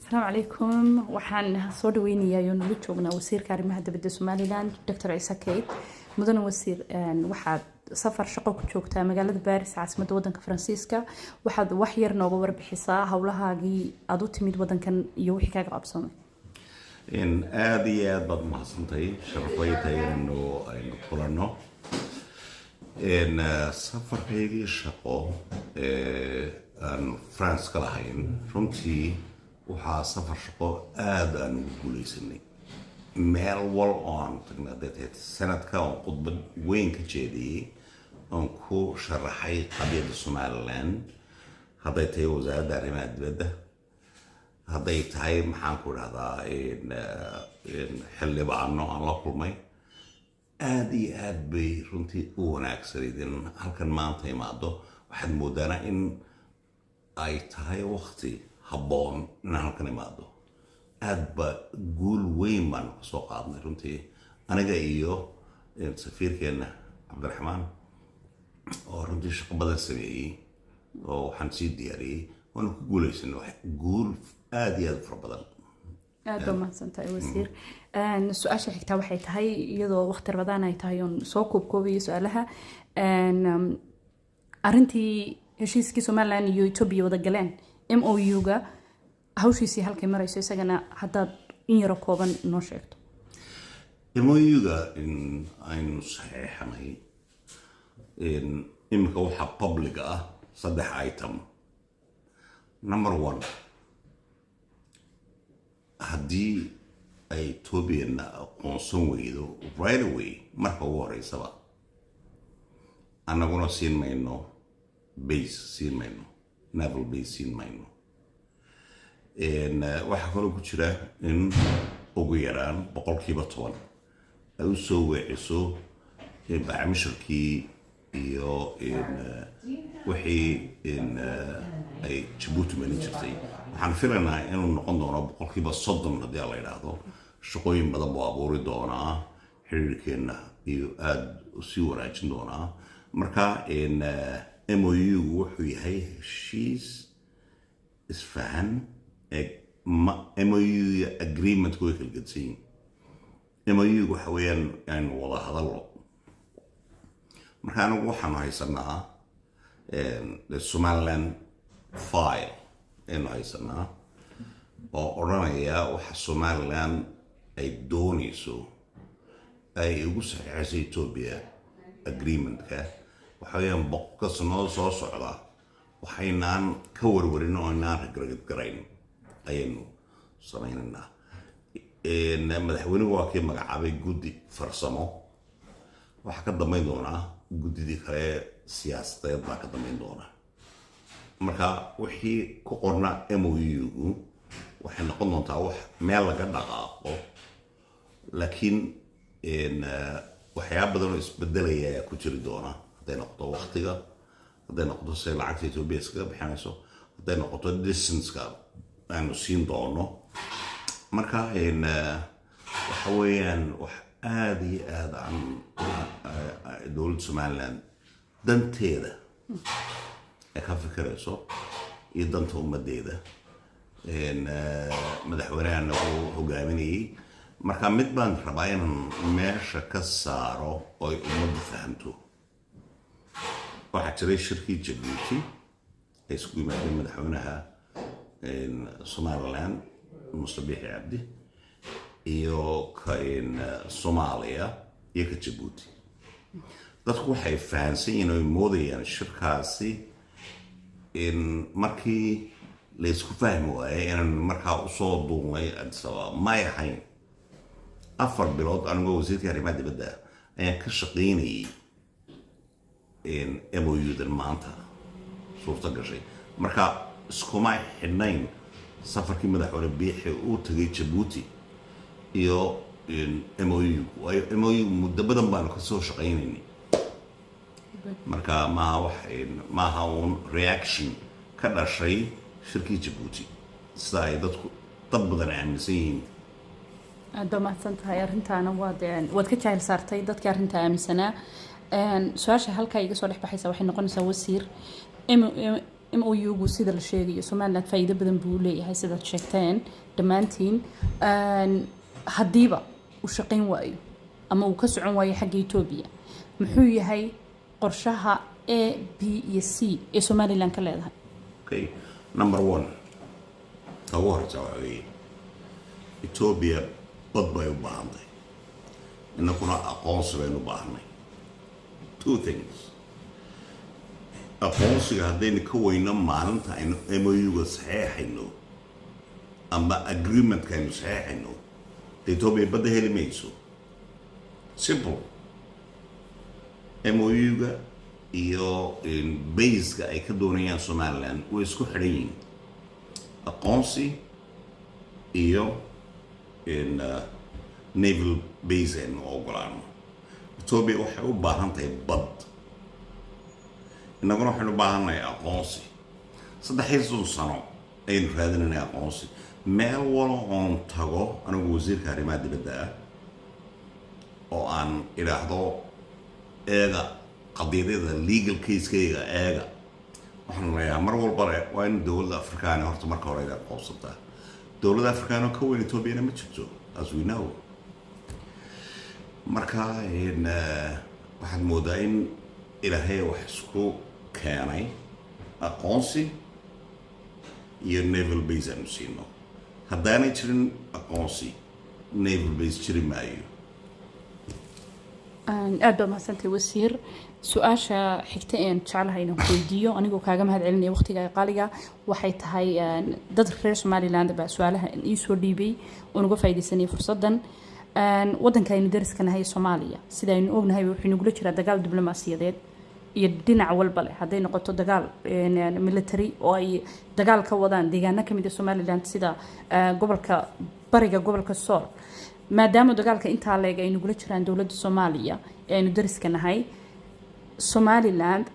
السلام عليكم وحان صور وينيا يونلو جوجنا وزير كارمها دبد سوماليلاند دكتور عيسى كيت مدن وزير waxaad safar shaqo ku joogtaa magaalada Paris caasimadda wadanka Faransiiska waxaad wax yar nooga warbixisaa hawlahaagii aad u timid wadankan iyo wixii kaaga qabsamay in aad iyo aad baad mahadsantahay sharafaytay inuu aynu kulanno in safarkaygii shaqo aan France ka lahayn runtii waxaa safar shaqo aad aan ugu guulaysanay meel wal oo aan tagnay dadka sanadka oo khudbad weyn ka jeediyay aan ku sharaxay qadiyadda Somaliland hadday tahay wasaaradda arrimaha dibadda hadday tahay maxaan ku dhahdaa in xildhibaano aan la kulmay aad iyo aad bay runtii u wanaagsanayd in halkan maanta imaado waxaad moodaana in ay tahay waqti habboon inaan halkan imaado aad ba guul weyn baan ka soo qaadnay runtii aniga iyo safiirkeena cabdiraxmaan oo runtii shaqo badan sameeyey oo waxaan sii diyaariyey waana ku guulaysanay guul aad iyo aad fara badan aad baa mahadsantahay wasiir su-aasha xigtaa waxay tahay iyadoo waqti rabadaan ay tahay oon soo koobkoobayo su-aalaha arrintii heshiiskii Somaliland iyo Ethiopia wada galeen MOU-ga hawshiisii halkay marayso isagana haddaad in yaro kooban noo sheegto MOU-ga in aynu saxeexanay imika waxaa public ah 3 item number 1 haddii ay Ethiopiana aqoonsan weydo right away marka ugu horeysaba annaguna siin mayno base siin mayno naval base siin mayno waxaa kaloo ku jira in ugu yaraan 10% ay u soo weeciso baamishirkii iyo wixii ay Djibouti mani jirtay waxaan filaynaa inuu noqon doono 30% haddii la yiraahdo shaqooyin badan buu abuuri doonaa xiriirkeena iyo aad u sii wanaajin doonaa marka MOU wuxuu yahay heshiis isfahan MOU agreement way kala gedsan MOU waxa weeyaan in wada hadallo marka anagu waxaan haysanaa Somaliland file inuu haysanaa oo odhanaya waxa Somaliland ay doonayso ay ugu saxiixayso Ethiopia agreement-ka waxa weeyaan boqol sano soo socda waxaynaan ka warwarin oo inaan regrad garayn ayaynu samaynaynaa madaxweynuhu waa kii magacaabay guddi farsamo waxaa ka dambayn doonaa guddidii kale siyaasadeed baa ka dambayn doonaa marka wixii ku qorna MOU waxay noqon doontaa wax meel laga dhaqaaqo laakiin waxyaabo badan oo isbedelaya ayaa ku jiri doona hadday noqoto waqtiga hadday noqoto say lacagta Ethiopia iskaga bixinayso hadday noqoto distance-ka aanu siin doono marka waxa weeyaan wax aad iyo aad aan dowladda Somaliland danteeda ay ka fikirayso iyo danta ummadeeda madaxweynahana uu hogaaminayay marka mid baan rabaa inaan meesha ka saaro oo ay ummaddu fahamto waxaa jiray shirkii Djibouti ay isku yimaadeen madaxweynaha Somaliland Muuse Biixi Cabdi iyo Soomaaliya iyo ka Djibouti dadku waxay fahansan yihiin oo moodayaan shirkaasi in markii la isku fahmi waayay inaan markaa u soo duulnay Addis Ababa may ahayn 4 bilood anigoo wasiirka arrimaha dibadda ayaan ka shaqaynayay MOU-dan maanta suurta gashay marka iskuma xidhnayn safarkii madaxweyne Biixi uu tagay Djibouti iyo MOU muddo badan baan ka soo shaqaynaynay marka maaha un reaction ka dhashay shirkii Djibouti sida ay dadku dad badan aaminsan yihiin aad baa mahadsantahay arrintaana waad ka jahil saartay dadkii arrinta aaminsanaa su-aasha halkaa iga soo dhex baxaysa waxay noqonaysaa wasiir MOU-gu sida la sheegayo Somaliland faa'iido badan buu leeyahay sidaad sheegteen dhammaantiin haddiiba uu shaqayn waayo ama uu ka socon waayo xagga Ethiopia muxuu yahay qorshaha A, B iyo C ee Somaliland ka leedahay? Okay, number one, ugu horta waxa weeye Ethiopia bad bay u baahantahay innaguna aqoonsi baynu u baahnay. Two things. Aqoonsiga haddaynu ka weyno maalinta aynu MOU-ga saxeexayno ama agreement-ka aynu saxeexayno Ethiopia badda heli mayso. Simple. MOU-ga iyo base-ka ay ka doonayaan Somaliland way isku xidhan yihiin. Aqoonsi iyo naval base aynu ogolaano. Ethiopia waxay u baahan tahay bad. innaguna waxaynu u baahannahay aqoonsi. 3 sano ayaynu raadinaynay aqoonsi. meel walo oon tago anigu wasiirka arrimaha dibadda ah oo aan idhaahdo eega qadiyadada legal case-kayga eega waxaan leeyahay mar walbale waa in dowladda Afrikaana horta marka hore ay aqoonsataa. dowladda Afrikaana ka weyn Ethiopia ma jirto, as we know. marka waxaad moodaa in ilaahay wax isku keenay aqoonsi iyo naval base aanu siino. haddaanay jirin aqoonsi naval base jiri maayo. aad baa mahadsantahay wasiir. su-aasha xigta een jecelahay inaan ku weydiiyo anigoo kaaga mahad celinaya waqtiga qaaliga waxay tahay dad reer Somaliland baa su-aalaha ii soo dhiibay oo uga faa'iideysanay fursadan. waddanka aynu dariska nahay Soomaaliya sida aynu ognahay wuxuu nagula jiraa dagaal diblomaasiyadeed iyo dhinac walba leh hadday noqoto dagaal military oo ay dagaal ka wadaan deegaano ka mid ah Somaliland sida gobolka bariga gobolka Sool. maadaama dagaalka intaa leeg ay nagula jiraan dowladda Soomaaliya ee aynu dariska nahay Somaliland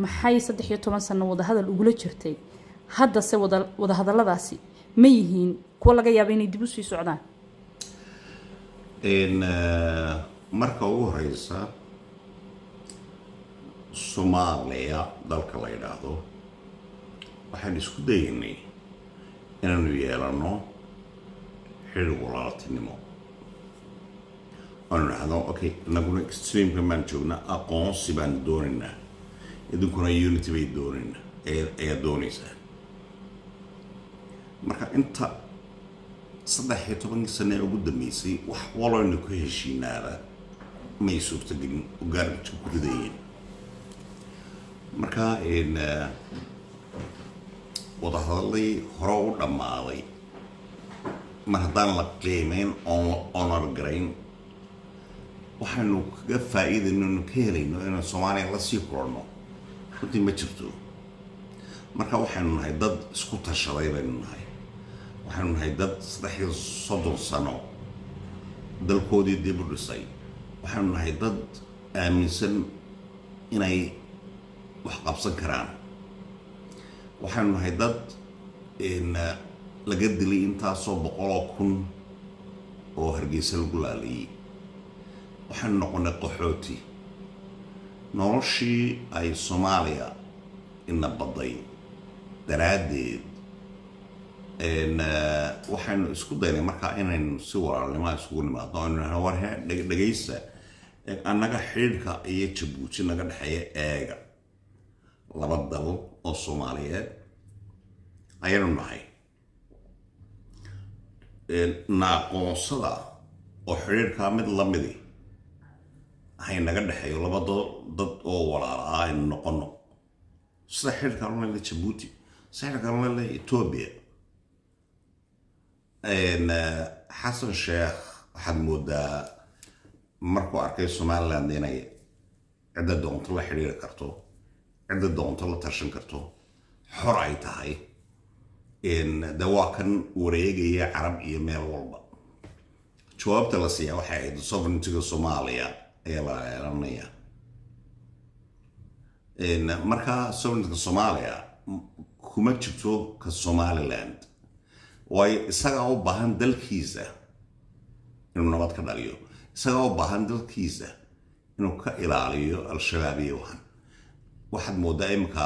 maxay 13 sano wada hadal ugula jirtay hadda se wada hadalladaasi ma yihiin kuwa laga yaabo inay dib u sii socdaan? marka ugu horeysa Soomaaliya dalka la yiraahdo waxaan isku daynay inaanu yeelano xiriir walaaltinimo. أنا هذا أوكي نقول extreme كمان شوفنا أقانس بان دورنا إذا كنا unity بيد دورنا أي دوني سه مركا أنت صدق طبعا سنة وجود ميسي وحوالله إنه كل شيء نارا ما يسوق تجين وقارب تشوف كذين مركا إن وضح لي هراء دمالي مرهدان لك كلمين honor grain waxaanu kaga faa'iideynaa ka helayno in Soomaaliya la sii korno runtii ma jirto. marka waxaanu nahay dad isku tashaday baynu nahay. waxaanu nahay dad 30 sano dalkoodii dib u dhisay. waxaanu nahay dad aaminsan inay wax qabsan karaan. waxaanu nahay dad laga dilay intaasoo 100,000 oo Hargeysa lagu laaliyay. waxaan noqonay qaxooti. noloshii ay Soomaaliya ina baday daraadeed waxaanu isku daynay markaa inaynu si walaalnimo isugu nimaadno inaynu war dhageysta annaga xidhiidhka iyo Jabuuti naga dhexeeya eega laba dal oo Soomaaliyeed ayaynu nahay. naaqoonsada oo xidhiidhka mid la midi hay naga dhaxayo laba dad oo walaal ah in noqono sida xilka loo Djibouti sida xilka loo Ethiopia Xasan Sheekh waxaad moodaa markuu arkay Somaliland inay cidda doonto la xiriiri karto cidda doonto la tashan karto xor ay tahay in dawaakan wareegaya Carab iyo meel walba. jawaabta la siiyaa waxay ahayd sovereignty-ga Soomaaliya ayaa la ilaalinaya. marka sovereignty-ga Soomaaliya kuma jirto ka Somaliland way isaga u baahan dalkiisa inuu nabad ka dhaliyo. isaga u baahan dalkiisa inuu ka ilaaliyo al-shabaab iyo waxan waxaad moodaa imika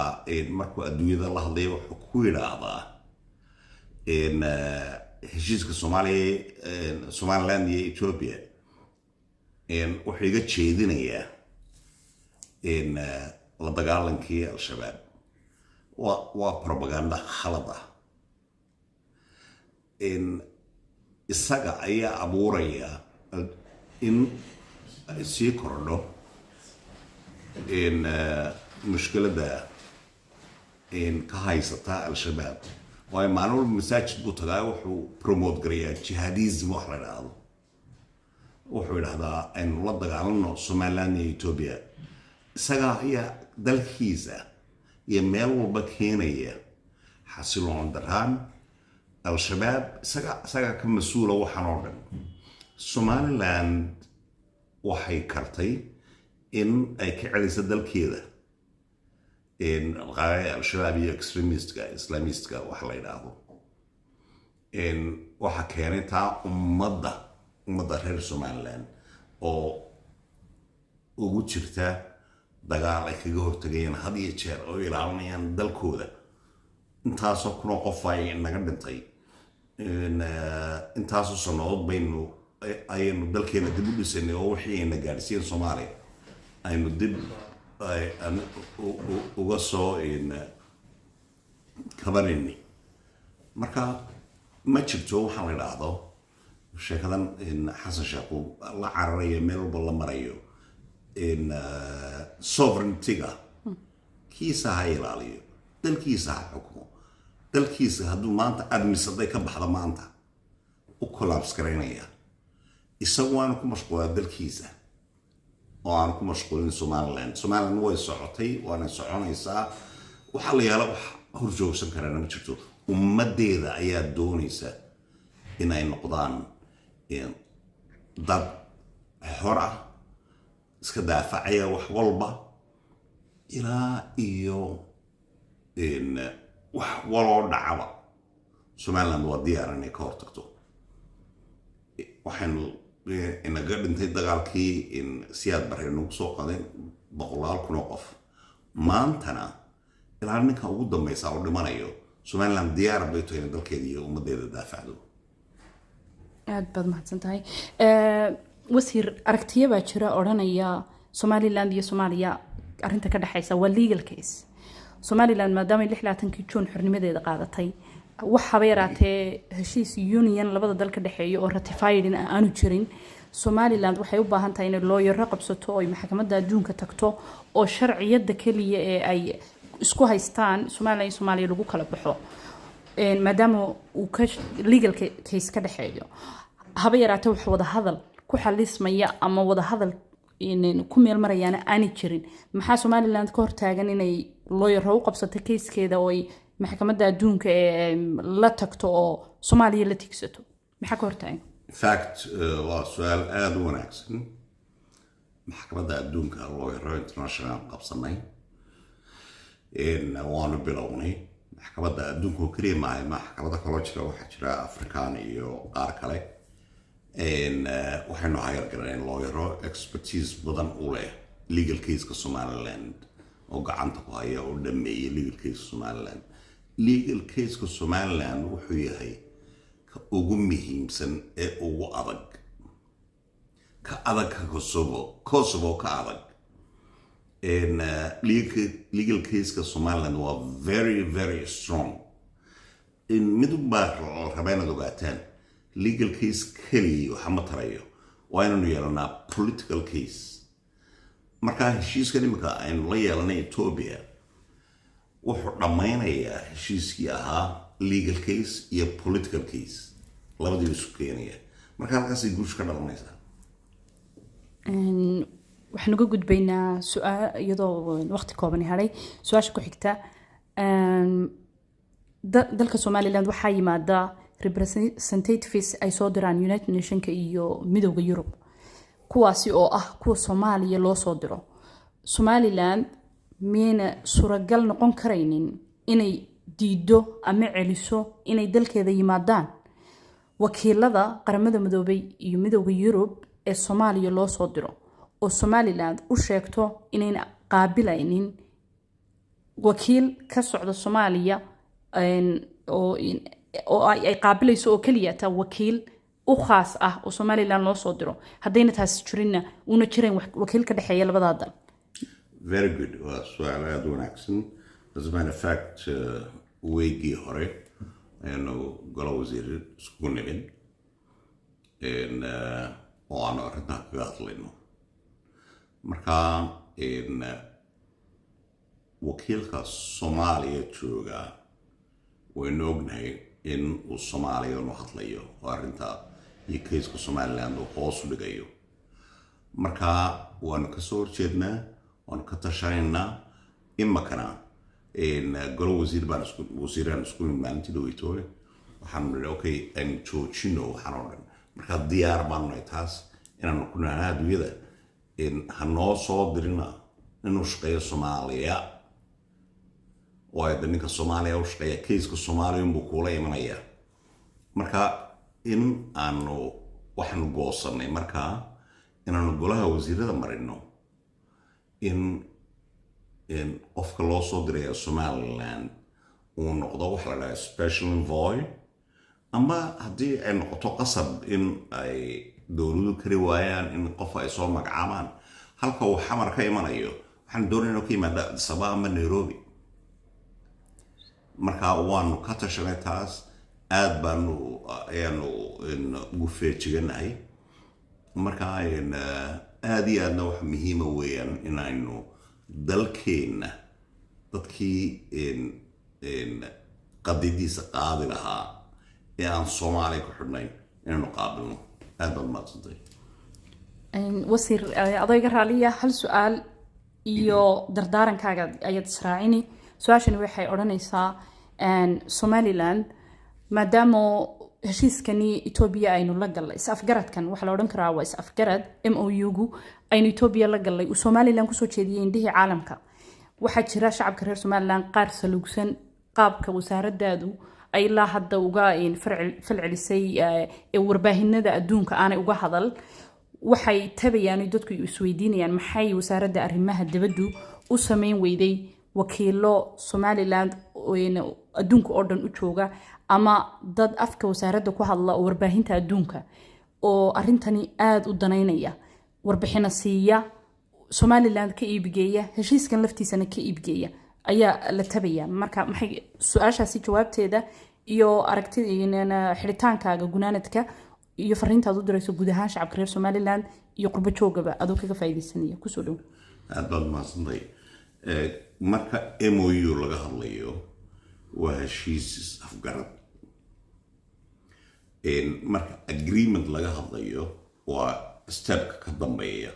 markuu adduunyada la hadlaya wuxuu ku yidhaahdaa heshiiska somaliland iyo ethiopia wuxuu iga jeedinayaa la dagaalankii al-shabaab waa propaganda khalad ah isaga ayaa abuuraya in ay sii kordho mushkiladda ka haysata al-shabaab waayo maalin walba masaajid buu tagaa wuxuu promote garayaa jihadism wax la idhaahdo wuxuu idhahdaa aynu la dagaalano somaliland iyo ethiopia isaga ayaa dalkiisa iyo meel walba keenaya xasiloon daraan al-shabaab isagaa ka mas-uula waxaan oo dhan somaliland waxay kartay in ay ka celiso dalkeeda al-shabaab iyo islamistka wax la yidhaahdo waxaa keenay taa ummadda reer somaliland oo ugu jirta dagaal ay kaga hortagayaan had iyo jeer oo ilaalinayaan dalkooda intaasoo kunoo qof ay naga dhintay intaasoo sannadood ayaynu dalkeena dib u dhisanay oo wixii ayna gaadhsiiyeen soomaaliya aynu dib uga soo kabanayni marka ma jirto waxaan la idhaahdo sheekadan xasan sheekhu la cararayo meel walba la marayo sovereigntyga kiisa ha ilaaliyo dalkiisa ha xukumo dalkiisa hadduu maanta admisaday ka baxda maanta u collapse garaynaya isagu waanu ku mashquulaa dalkiisa oo aan ku mashquulin somaliland way socotay waana soconaysaa waxaa la yaala wax horjoogsan karana ma jirto ummaddeeda ayaa doonaysa inay noqdaan dad xor ah iska daafacaya wax walba ilaa iyo wax waloo dhacaba somaliland waa diyaar inay ka hortagto waxaynu inaga dhintay dagaalkii siyaad barre nagu soo qadeen 100,000 qof maantana ilaa ninka ugu dambaysa oo dhimanayo somaliland diyaar bay tahay in dalkeeda iyo ummaddeeda daafacdo aad baad mahadsan tahay wasiir aragtiyo baa jira odhanaya somaliland iyo soomaaliya arrinta ka dhaxaysa waa legal case somaliland maadaama 26 juun xornimadeeda qaadatay waxaba yaraatee heshiis union labada dal ka dhaxeeyo oo ratified aanu jirin somaliland waxay u baahan tahay inay looyaro qabsato oo ay maxkamadda adduunka tagto oo sharciyada kaliya ee ay isku haystaan somaliland iyo soomaaliya lagu kala baxo maadaama uu legal case ka dhaxeeyo haba yaraatee wax wada hadal ku xalismaya ama wada hadal ku meel marayaan aan jirin maxaa somaliland ka hortaagan inay lawyer u qabsato keeskeeda oo ay maxkamadda adduunka ee la tagto oo Soomaaliya la tigsato maxaa ka hortaagan fact waa su'aal aad u wanaagsan maxkamadda adduunka lawyer international qabsanay waanu bilownay maxkamadda adduunka oo kaliya maahay maxkamadda kale jira waxaa jira afrikaan iyo qaar kale waxaynu hayar galeen lawyero expertise badan u leh legal case-ka somaliland oo gacanta ku haya oo dhameeyay legal case somaliland legal case-ka somaliland wuxuu yahay ka ugu muhiimsan ee ugu adag ka adag ka Kosovo ka adag legal case-ka somaliland waa very very strong in midba rabayna ogaataan legal case kaliya waxa ma tarayo waa inuu yeelanaa political case marka heshiiska nimka aynu la yeelanay Ethiopia wuxuu dhammaynayaa heshiiskii ahaa legal case iyo political case labadii isku keenaya marka halkaas ay guush ka dhalanaysaa waxaan uga gudbaynaa su'aal iyadoo waqti kooban yahay su'aasha ku xigta dalka Somaliland waxaa yimaada representatives ay soo diraan United Nations iyo midowga Yurub kuwaasi oo ah kuwa Soomaaliya loo soo diro Somaliland meena suuragal noqon karaynin inay diido ama celiso inay dalkeeda yimaadaan wakiilada qaramada midoobay iyo midowga Yurub ee Soomaaliya loo soo diro oo Somaliland u sheegto inayna qaabilaynin wakiil ka socda Soomaaliya oo ay qaabilayso oo kaliya ta wakiil u khaas ah oo Somaliland loo soo diro haddayna taas jirina una jireen wakiil ka dhaxeeya labada dal. Very good. Su'aal aad u wanaagsan. As a matter of fact, weygii hore aynu golo wasiir isku nimid oo aan arrintaa kaga hadlayno. Marka wakiilka Soomaaliya jooga waynu ognahay in uu Soomaaliya u hadlayo oo arrintaa iyo kayska Somaliland uu hoos u dhigayo. Marka waanu ka soo horjeednaa waanu ka tashanaynaa imakana golo wasiiraan isku maalintii dhaweytoole waxaanu nidhi okay aynu joojino waxaan oo dhan marka diyaar baanu nahay taas inaanu ku nahnaa adduunyada ha noo soo dirina inuu shaqeeyo Soomaaliya waayo ninka Soomaaliya u shaqeeya kayska Soomaaliya unbuu kuula imanaya marka in aanu waxaanu goosanay markaa inaanu golaha wasiirada marino in qofka loo soo diraya Somaliland uu noqdo wax la dhahay special envoy ama haddii ay noqoto qasab in ay dowladu kari waayaan in qof ay soo magacaabaan halka uu xamar ka imanayo waxaan doonaynaa ka yimaada Addis Ababa ama Nairobi marka waanu ka tashanay taas aad baanu ayaanu ugu feejiganahay marka aad iyo aadna wax muhiima weeyaan inaynu dalkeenna dadkii qadidiisa qaadi lahaa ee aan Soomaaliya ku xidhnayn inaynu qaabilno aad baad mahadsantay wasiir adayga raaliya hal su'aal iyo dardaarankaaga ayaad israacini su-aashani waxay odhanaysaa Somaliland maadaama heshiiskani Ethiopia aynu la galay is-afgaradkan waxa la odhan karaa waa is-afgarad MOU-gu aynu Ethiopia la galay uu Somaliland ku soo jeediyay indhihii caalamka waxa jira shacabka reer Somaliland qaar salugsan qaabka wasaaradaadu ay la hadda uga falcelisay warbaahinada adduunka aanay uga hadal waxay tabayaan dadku isweydiinayaan maxay wasaaradda arrimaha dibaddu u sameyn weyday wakiilo Somaliland adduunka oo dhan u jooga ama dad afka wasaaradda ku hadla oo warbaahinta adduunka oo arintani aad u danaynaya warbixina siiya Somaliland ka iibgeeya heshiiskan laftiisana ka iibgeeya ayaa la tabaya marka maxay su'aashaasi jawaabteeda iyo aragtida xidhitaankaaga gunaanadka iyo fariintaad u dirayso guud ahaan shacabka reer Somaliland iyo qurbo joogaba adoo kaga faa'iideysanaya ku soo dhow aad baad mahadsantahay marka MOU laga hadlayo waa heshiis afgarad marka agreement laga hadlayo waa stepka ka dambeeya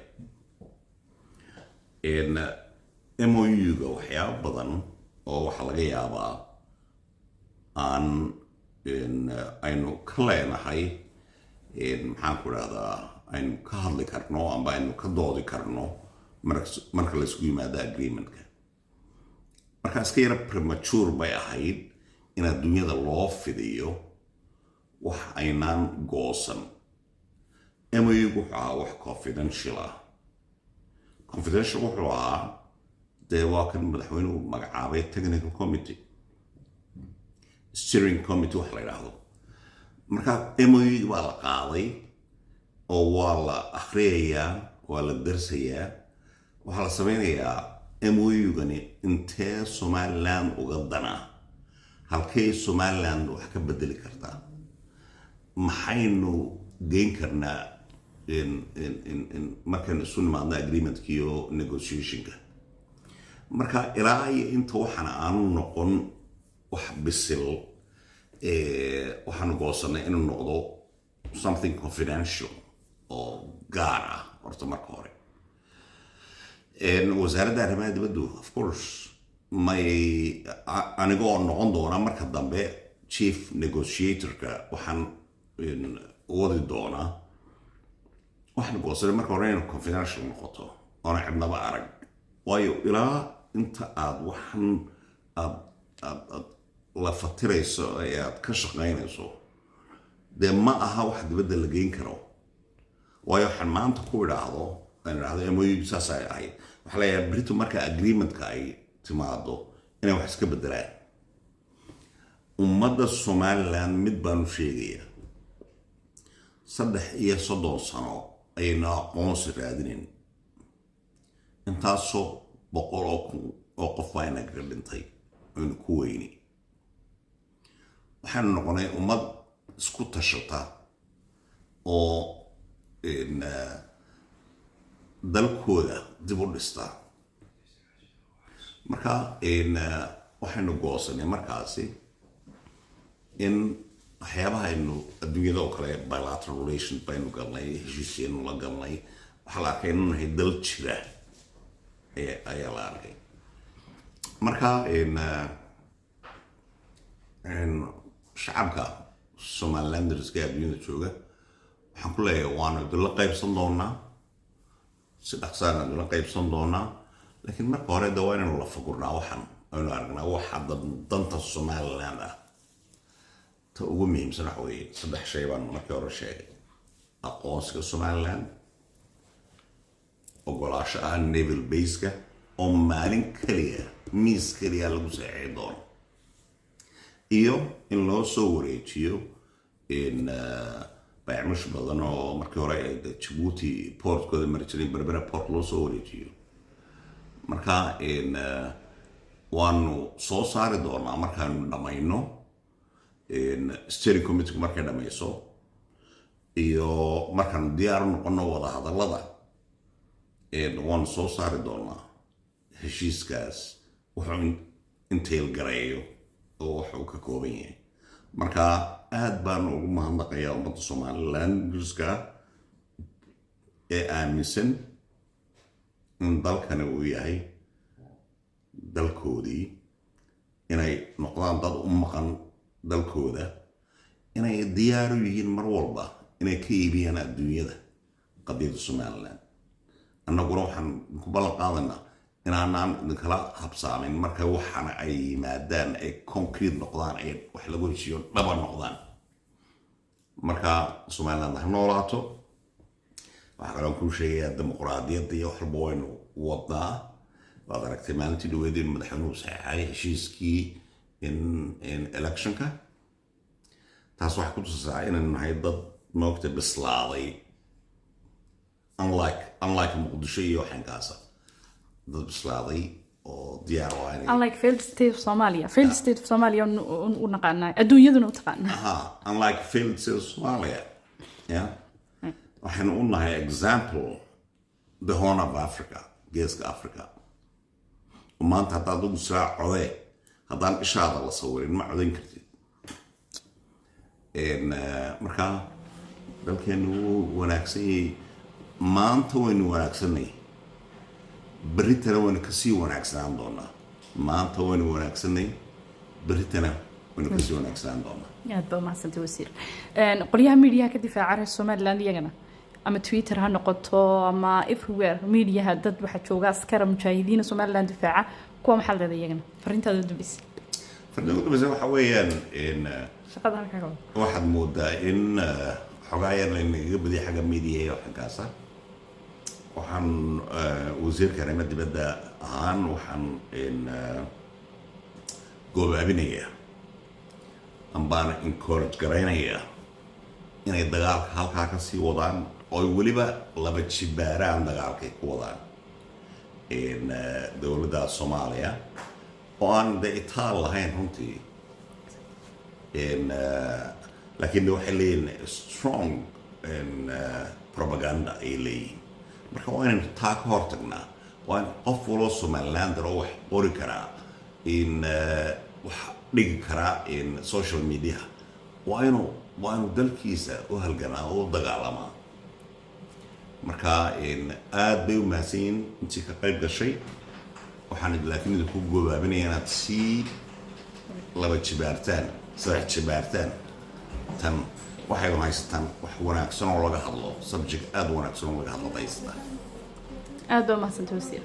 MOU-ga waxyaabo badan oo waxa laga yaabaa aan aynu ka leenahay maxaan ku dhahdaa aynu ka hadli karno amba aynu ka doodi karno marka la isku yimaado agreementka marka iska yara premature bay ahayd in adduunyada loo fidiyo wax aynaan goosan MOU-gu wuxuu ahaa wax confidential wuxuu ahaa dee waa kan madaxweynuhu magacaabay technical committee steering committee wax la yidhaahdo marka MOU waa la qaaday oo waa la akhriyayaa waa la darsayaa waxaa la sameynayaa MOU-gani intee Somaliland uga danaa halkay Somaliland wax ka bedeli kartaa maxaynu geyn karnaa markaynu isu nimaadno agreementka iyo negotiationka marka ilaa iyo inta waxaana aanu noqon wax bisil waxaanu goosanay inuu noqdo something confidential oo gaar ah horta marka hore wasaaradda arrimaha dibaddu of course may anigoo noqon doona marka dambe chief negotiatorka waxaan wadi doonaa waxaan goosanay marka hore inuu confidential noqoto oona cidnaba arag waayo ilaa inta aad waxan aad la fatirayso ee aad ka shaqaynayso dee ma aha wax dibadda la geyn karo waayo waxaan maanta ku idhaahdo MOU saas ay ahayd waxaa leeyahay Britain marka agreementka ay timaado inay wax iska bedelaan ummadda Somaliland mid baanu sheegayaa 30 sano ayayna aqoonsi raadinayn intaasoo boqol oo qof baa inaga dhintay aynu ku weyni waxaanu noqonay ummad isku tashata oo dalkooda dib u dhista marka waxaynu goosanay markaasi in waxyaabaha aynu adduunyada oo kale bilateral relations baynu galnay heshiisyeenu la galnay waxaa la arkay inuu nahay dal jira ayaa la arkay marka shacabka Somalilanders-ka adduunyada jooga waxaan ku leeyahay waanu idinla qaybsan doonaa si dhaqsaana idinla qaybsan doonaa laakiin marka hore de waa inaynu la fagurnaa waxaan aynu aragnaa waxa danta Somaliland ah ta ugu muhiimsan waxa weeye 3 shay baan markii hore sheegay aqoonsiga Somaliland ogolaasho ah naval base-ka oo maalin kaliya miis kaliya lagu saxeexi doono iyo in loo soo wareejiyo baycmush badan oo markii hore Djibouti portkooda mari jiray Berbera port loo soo wareejiyo marka waanu soo saari doonaa markaanu dhamayno steering committee markay dhamayso iyo markaanu diyaar u noqono wada hadallada waanu soo saari doonaa heshiiskaas wuxuu intail gareeyo oo wuxuu ka kooban yahay marka aad baan ugu mahadnaqayaa ummadda Somaliland-ka ee aaminsan in dalkani uu yahay dalkoodii inay noqdaan dad u maqan dalkooda inay diyaar u yihiin mar walba inay ka iibiyaan adduunyada qadiyadda Somaliland annaguna waxaan ku ballan qaadaynaa inaanaan idinkala habsaamin marka waxaana ay yimaadaan ay concrete noqdaan ay wax lagu heshiiyo dhaba noqdaan marka Somaliland ha noolaato waxaa kaloo kuu sheegayaa dimuqraadiyadda iyo wax walba waynu wadnaa waad aragtay maalintii dhaweydeen madaxweynuhu saxeexay heshiiskii in electionka taas waxay ku tusaa inaynu nahay dad moogta bislaaday unlike Muqdisho iyo waxankaasa dad bislaaday oo diyaar u ah unlike failed state of Somalia u naqaanaa adduunyaduna u taqaanaa unlike failed state of Somalia yeah waxaanu u nahay example the Horn of Africa geeska Africa maanta haddaad ugu soo codee haddaan ishaada la sawirin ma codayn kartid marka dalkeenu wuu wanaagsan yahay maanta waynu wanaagsanay berritana waynu kasii wanaagsanaan doonaa maanta waynu wanaagsanay berritana waynu kasii wanaagsanaan doonaa aad baa mahadsantahay wasiir qolyaha miidiyaha ka difaaca reer Somaliland iyagana ama Twitter ha noqoto ama everywhere miidiyaha dad waxa jooga askar mujaahidiin Somaliland difaaca kuwa maxaa la leeyahay iyagana farintaada dubis waxa weeyaan shaqada halka ka waxaad moodaa in xogaayar inaga badi xagga miidiyaha iyo waxankaasa waxaan wasiirka arrimaha dibadda ahaan waxaan goobaabinayaa ambaan encourage garaynayaa inay dagaalka halkaa ka sii wadaan oo weliba laba jibaaraan dagaalkay ku wadaan dowladda Soomaaliya oo aan de itaal lahayn runtii laakiin waxay leeyihiin strong propaganda ay leeyihiin marka waa inaynu taa ka hortagnaa waa in qof waloo Somalilander oo wax qori karaa wax dhigi karaa social media waa inuu dalkiisa u halganaa oo u dagaalamaa marka aad bay u mahadsan yihiin intii ka qayb gashay waxaan laakiin idinku goobaabinayaa inaad sii laba jibaartaan saddex jibaartaan tan waxay haysataan wax wanaagsan oo laga hadlo subject aad wanaagsan oo laga hadlo haysta aad baa mahadsantahay wasiir